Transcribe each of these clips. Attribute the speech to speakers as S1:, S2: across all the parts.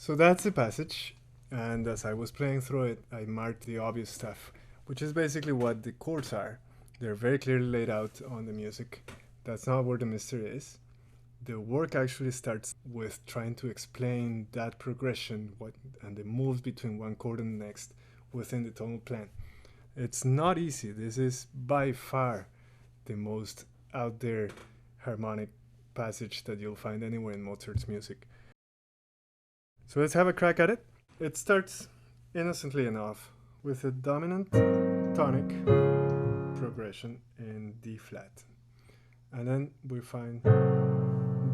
S1: So that's the passage, and as I was playing through it, I marked the obvious stuff, which is basically what the chords are. They're very clearly laid out on the music. That's not where the mystery is. The work actually starts with trying to explain that progression and the moves between one chord and the next within the tonal plan. It's not easy. This is by far the most out there harmonic passage that you'll find anywhere in Mozart's music. So let's have a crack at it. It starts innocently enough with a dominant tonic progression in D flat. And then we find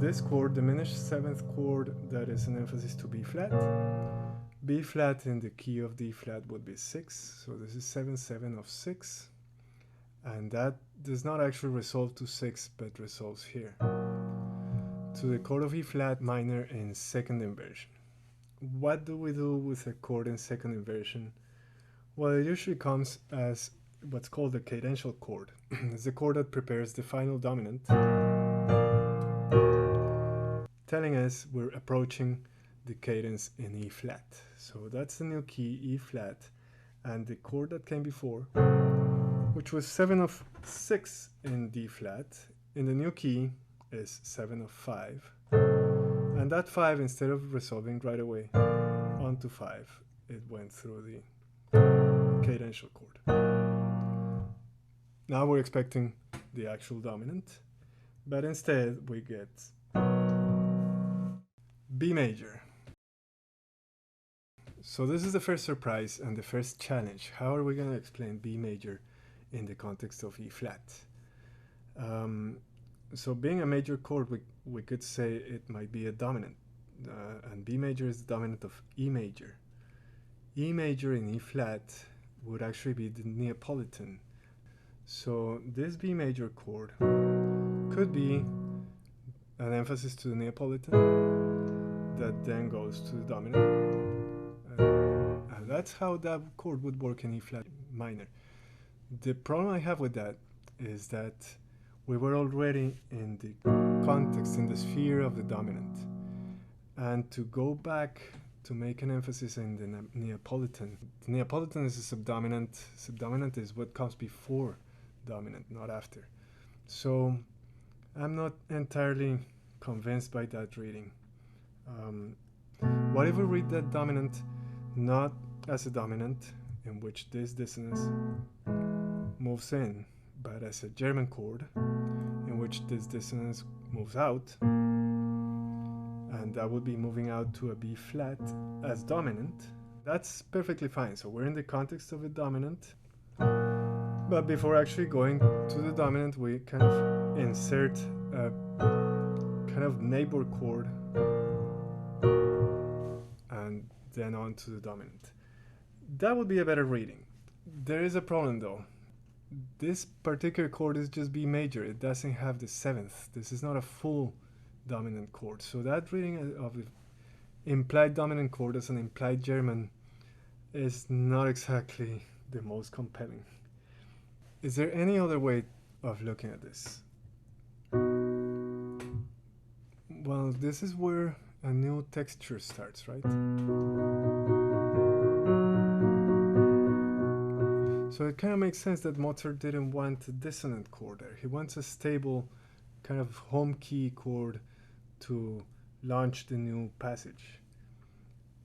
S1: this chord, diminished seventh chord, that is an emphasis to B flat. B flat in the key of D flat would be 6, so this is 7/7 of 6. And that does not actually resolve to 6, but resolves here to the chord of E flat minor in second inversion. What do we do with a chord in second inversion? Well, it usually comes as what's called a cadential chord. It's the chord that prepares the final dominant, telling us we're approaching the cadence in E flat. So that's the new key, E flat, and the chord that came before, which was 7 of 6 in D flat, in the new key is 7 of 5. And that 5, instead of resolving right away onto 5, it went through the cadential chord. Now we're expecting the actual dominant, but instead we get B major. So this is the first surprise and the first challenge. How are we going to explain B major in the context of E flat? So being a major chord, we could say it might be a dominant, and B major is the dominant of E major. E major in E flat would actually be the Neapolitan. So this B major chord could be an emphasis to the Neapolitan that then goes to the dominant. And that's how that chord would work in E flat minor. The problem I have with that is that we were already in the context, in the sphere of the dominant. And to go back to make an emphasis in the Neapolitan. The Neapolitan is a subdominant. Subdominant is what comes before dominant, not after. So I'm not entirely convinced by that reading. What if we read that dominant not as a dominant in which this dissonance moves in, but as a German chord in which this dissonance moves out, and that would be moving out to a B flat as dominant? That's perfectly fine. So we're in the context of a dominant, but before actually going to the dominant, we kind of insert a kind of neighbor chord and then on to the dominant. That would be a better reading. There is a problem though. This particular chord is just B major. It doesn't have the seventh. This is not a full dominant chord. So that reading of the implied dominant chord as an implied German is not exactly the most compelling. Is there any other way of looking at this? Well, this is where a new texture starts, right? So it kind of makes sense that Mozart didn't want a dissonant chord there. He wants a stable kind of home key chord to launch the new passage.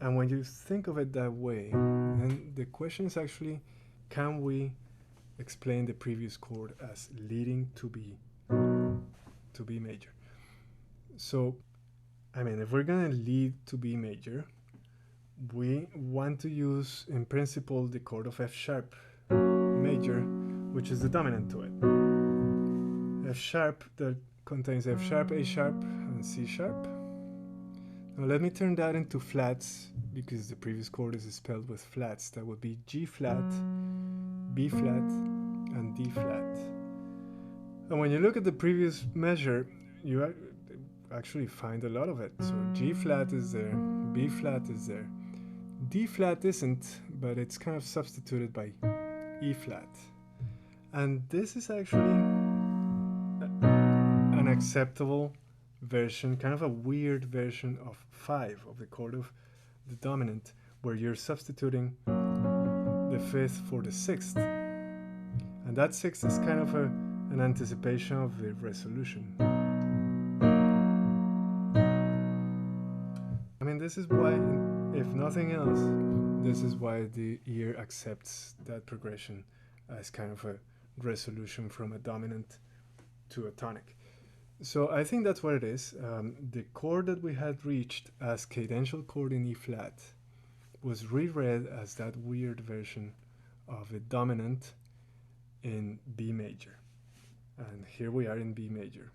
S1: And when you think of it that way, then the question is actually, can we explain the previous chord as leading to B major? So, I mean, if we're going to lead to B major, we want to use, in principle, the chord of F sharp major, which is the dominant to it. F sharp that contains F sharp, A sharp, and C sharp. Now let me turn that into flats, because the previous chord is spelled with flats. That would be G flat, B flat, and D flat. And when you look at the previous measure, you actually find a lot of it. So G flat is there, B flat is there. D flat isn't, but it's kind of substituted by E flat. And this is actually an acceptable version, kind of a weird version of 5, of the chord of the dominant, where you're substituting the fifth for the sixth. And that sixth is kind of an anticipation of the resolution. I mean, this is why, if nothing else, this is why the ear accepts that progression as kind of a resolution from a dominant to a tonic. So I think that's what it is. The chord that we had reached as cadential chord in E flat was reread as that weird version of a dominant in B major. And here we are in B major.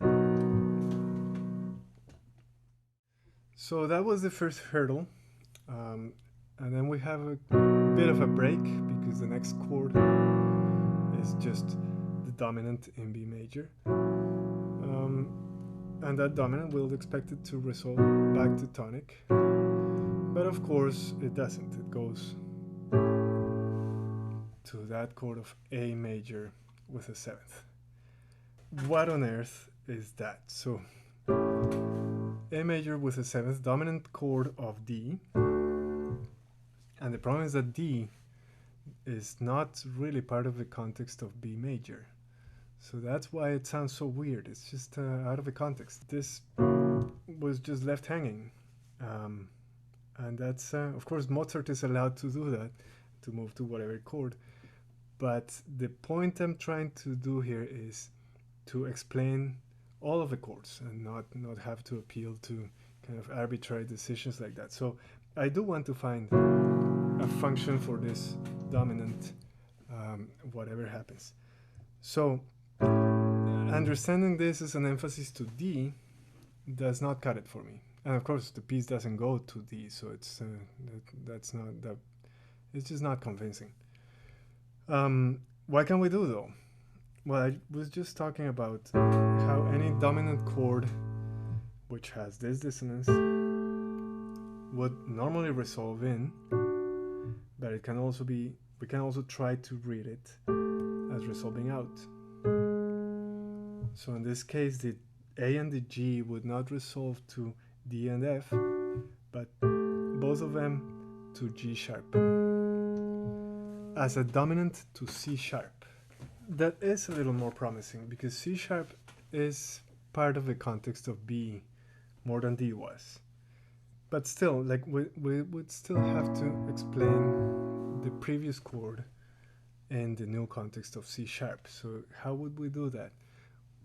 S1: So that was the first hurdle. And then we have a bit of a break because the next chord is just the dominant in B major. And that dominant we'll expect it to resolve back to tonic. But of course it doesn't. It goes to that chord of A major with a seventh. What on earth is that? So A major with a seventh, dominant chord of D. And the problem is that D is not really part of the context of B major. So that's why it sounds so weird. It's just out of the context. This was just left hanging. And that's, of course, Mozart is allowed to do that, to move to whatever chord. But the point I'm trying to do here is to explain all of the chords and not have to appeal to kind of arbitrary decisions like that. So I do want to find a function for this dominant, whatever happens. So understanding this as an emphasis to D does not cut it for me. And of course the piece doesn't go to D, so it's that's not that, it's just not convincing. What can we do though? Well, I was just talking about how any dominant chord which has this dissonance would normally resolve in, but it can also be, we can also try to read it as resolving out. So in this case the A and the G would not resolve to D and F, but both of them to G sharp as a dominant to C sharp. That is a little more promising because C sharp is part of the context of B more than D was. But still, like we would still have to explain the previous chord in the new context of C sharp. So how would we do that?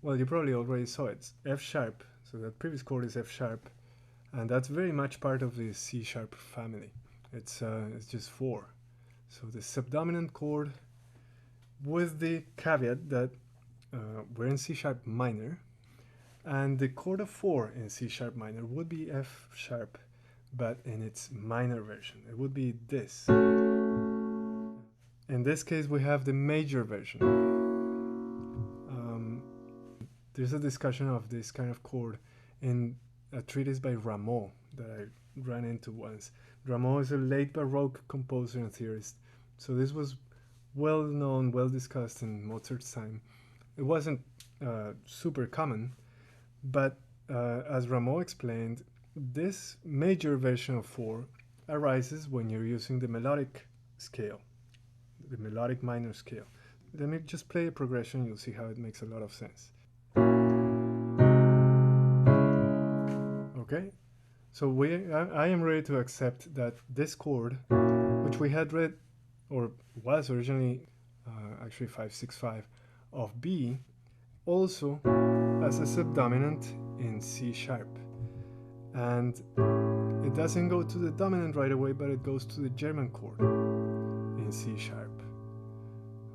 S1: Well, you probably already saw it. It's F sharp. So that previous chord is F sharp, and that's very much part of the C sharp family. It's just 4. So the subdominant chord, with the caveat that we're in C sharp minor, and the chord of 4 in C sharp minor would be F sharp, but in its minor version. It would be this. In this case, we have the major version. There's a discussion of this kind of chord in a treatise by Rameau that I ran into once. Rameau is a late baroque composer and theorist. So this was well known, well discussed in Mozart's time. It wasn't super common, but as Rameau explained, this major version of 4 arises when you're using the melodic scale, the melodic minor scale. Let me just play a progression, you'll see how it makes a lot of sense. Okay, so I am ready to accept that this chord, which we had read, or was originally actually 565 of B, also as a subdominant in C sharp. And it doesn't go to the dominant right away, but it goes to the German chord in C sharp.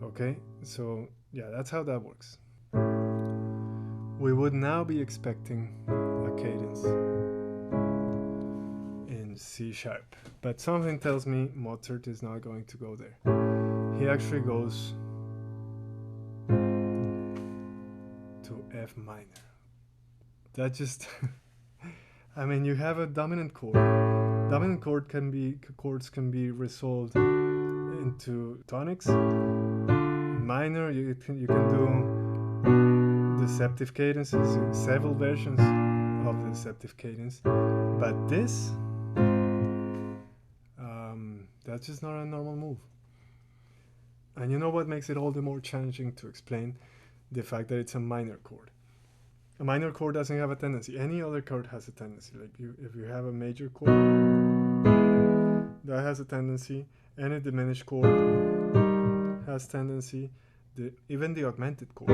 S1: Okay, so yeah, that's how that works. We would now be expecting a cadence in C sharp, but something tells me Mozart is not going to go there. He actually goes to F minor. That just I mean, you have a dominant chord. Dominant chords can be resolved into tonics. Minor, you can do deceptive cadences, several versions of the deceptive cadence. But this That's just not a normal move. And you know what makes it all the more challenging to explain? The fact that it's a minor chord. A minor chord doesn't have a tendency. Any other chord has a tendency. Like if you have a major chord, that has a tendency. Any diminished chord has tendency. Even the augmented chord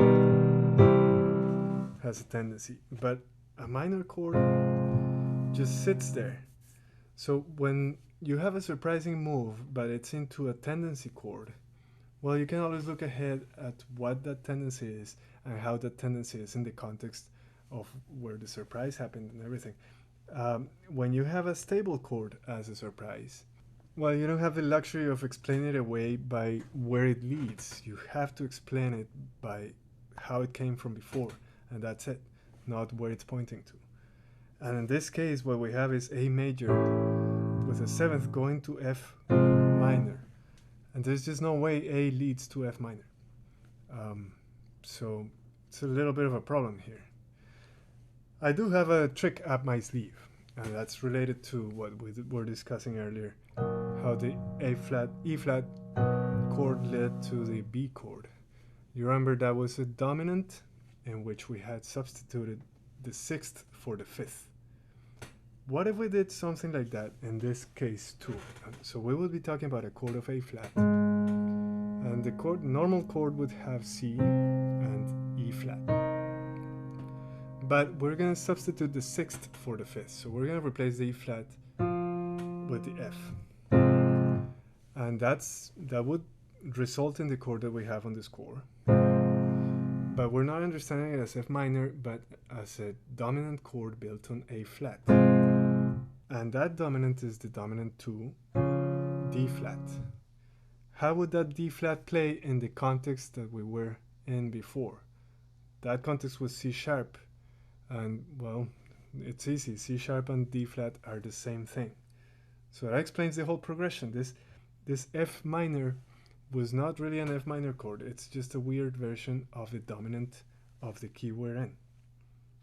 S1: has a tendency. But a minor chord just sits there. So when you have a surprising move, but it's into a tendency chord, well, you can always look ahead at what that tendency is and how that tendency is in the context of where the surprise happened and everything. When you have a stable chord as a surprise, well, you don't have the luxury of explaining it away by where it leads. You have to explain it by how it came from before, and that's it, not where it's pointing to. And in this case, what we have is A major with a seventh going to F minor. And there's just no way A leads to F minor. So it's a little bit of a problem here. I do have a trick up my sleeve, and that's related to what we were discussing earlier, how the A flat, E flat chord led to the B chord. You remember that was a dominant in which we had substituted the sixth for the fifth. What if we did something like that in this case too? So we will be talking about a chord of A flat, and the normal chord would have C and E flat. But we're going to substitute the sixth for the fifth, so we're going to replace the E flat with the F, and that would result in the chord that we have on the score. But we're not understanding it as F minor, but as a dominant chord built on A flat. And that dominant is the dominant 2, D flat. How would that D flat play in the context that we were in before? That context was C sharp, and well, it's easy. C sharp and D flat are the same thing. So that explains the whole progression. This F minor was not really an F minor chord. It's just a weird version of the dominant of the key we're in.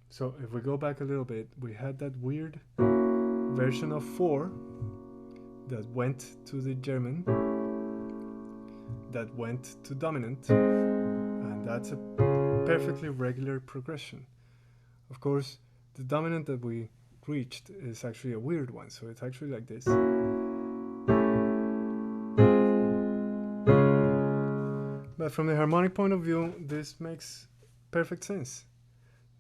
S1: So if we go back a little bit, we had that weird version of 4 that went to the German, that went to dominant, and that's a perfectly regular progression. Of course, the dominant that we reached is actually a weird one, so it's actually like this. But from the harmonic point of view, this makes perfect sense.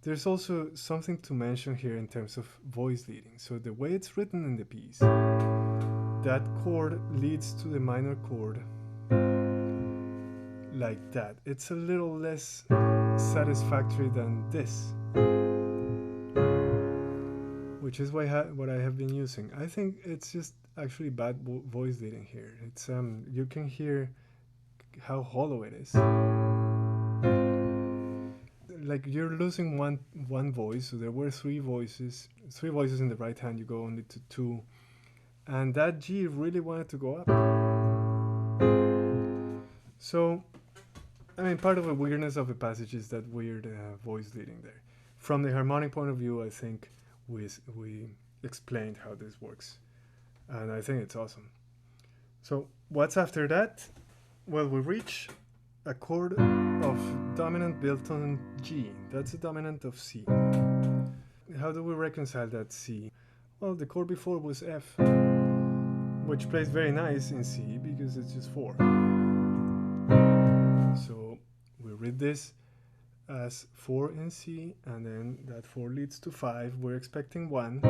S1: There's also something to mention here in terms of voice leading. So the way it's written in the piece, that chord leads to the minor chord like that. It's a little less satisfactory than this, which is what I have been using. I think it's just actually bad voice leading here. It's you can hear how hollow it is. Like you're losing one voice, so there were three voices in the right hand, you go only to 2, and that G really wanted to go up. So, I mean, part of the weirdness of the passage is that weird voice leading there. From the harmonic point of view, I think we explained how this works, and I think it's awesome. So, what's after that? Well, we reach a chord of dominant built on G. That's a dominant of C. How do we reconcile that C? Well, the chord before was F, which plays very nice in C because it's just 4. So we read this as 4 in C, and then that 4 leads to 5. We're expecting 1,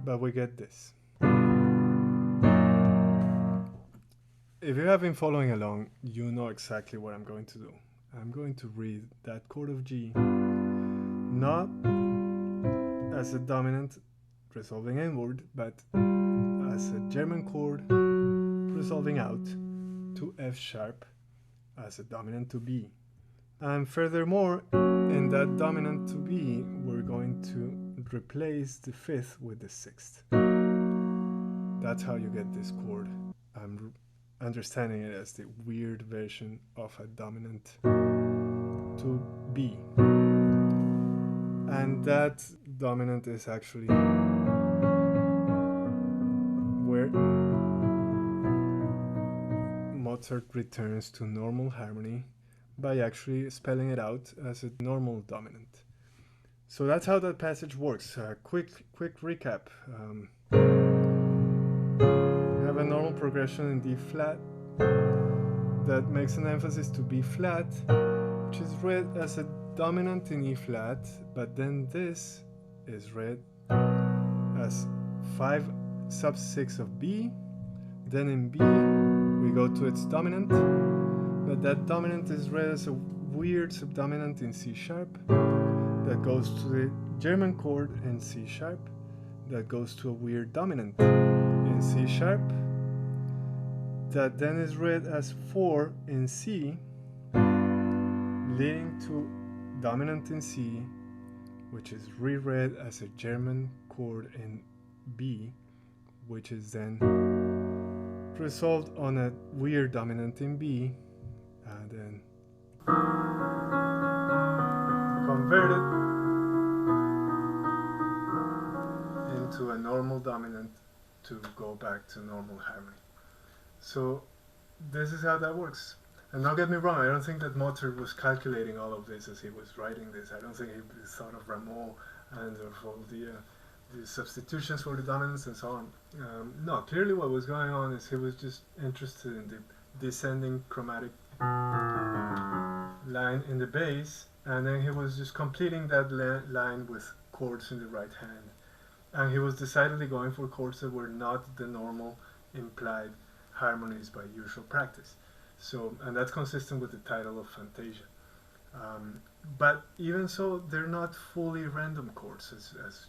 S1: but we get this. If you have been following along, you know exactly what I'm going to do. I'm going to read that chord of G not as a dominant resolving inward, but as a German chord resolving out to F sharp as a dominant to B. And furthermore, in that dominant to B, we're going to replace the 5th with the 6th. That's how you get this chord. I'm understanding it as the weird version of a dominant to B. And that dominant is actually where Mozart returns to normal harmony by actually spelling it out as a normal dominant. So that's how that passage works. Quick recap. We have a normal progression in D flat that makes an emphasis to B flat, which is read as a dominant in E flat, but then this is read as 5/6 of B. Then in B we go to its dominant, but that dominant is read as a weird subdominant in C sharp that goes to the German chord in C sharp that goes to a weird dominant in C sharp that then is read as 4 in C, leading to dominant in C, which is reread as a German chord in B, which is then resolved on a weird dominant in B, and then converted into a normal dominant to go back to normal harmony. So this is how that works. And don't get me wrong, I don't think that Mozart was calculating all of this as he was writing this. I don't think he thought of Rameau and of all the substitutions for the dominants and so on. No, clearly what was going on is he was just interested in the descending chromatic line in the bass, and then he was just completing that line with chords in the right hand. And he was decidedly going for chords that were not the normal implied harmonies by usual practice. So, and that's consistent with the title of Fantasia. But even so, they're not fully random chords, as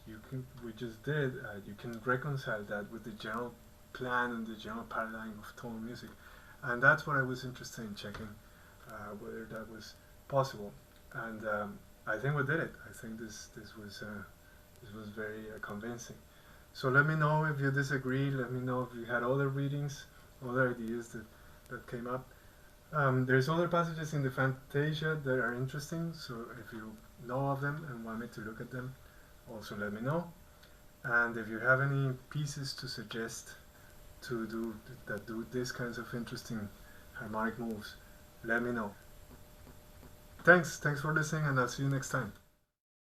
S1: we just did. You can reconcile that with the general plan and the general paradigm of tonal music, and that's what I was interested in checking, whether that was possible. And I think we did it. I think this was very convincing. So let me know if you disagree. Let me know if you had other readings, other ideas that came up. There's other passages in the Fantasia that are interesting, so if you know of them and want me to look at them, also let me know. And if you have any pieces to suggest that do these kinds of interesting harmonic moves, let me know. Thanks for listening, and I'll see you next time.